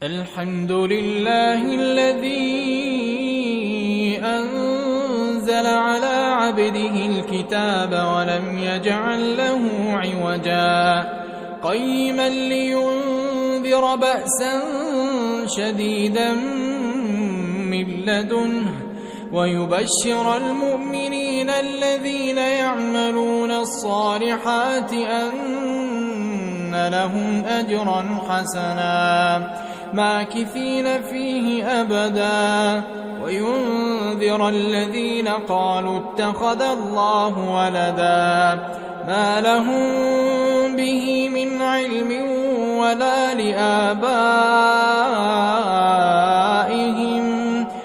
الحمد لله الذي أنزل على عبده الكتاب ولم يجعل له عوجا قيما لينذر بأسا شديدا من لدنه ويبشر المؤمنين الذين يعملون الصالحات أن لهم أجرا حسنا ماكثين فيه أبدا وينذر الذين قالوا اتخذ الله ولدا ما لهم به من علم ولا لآبائهم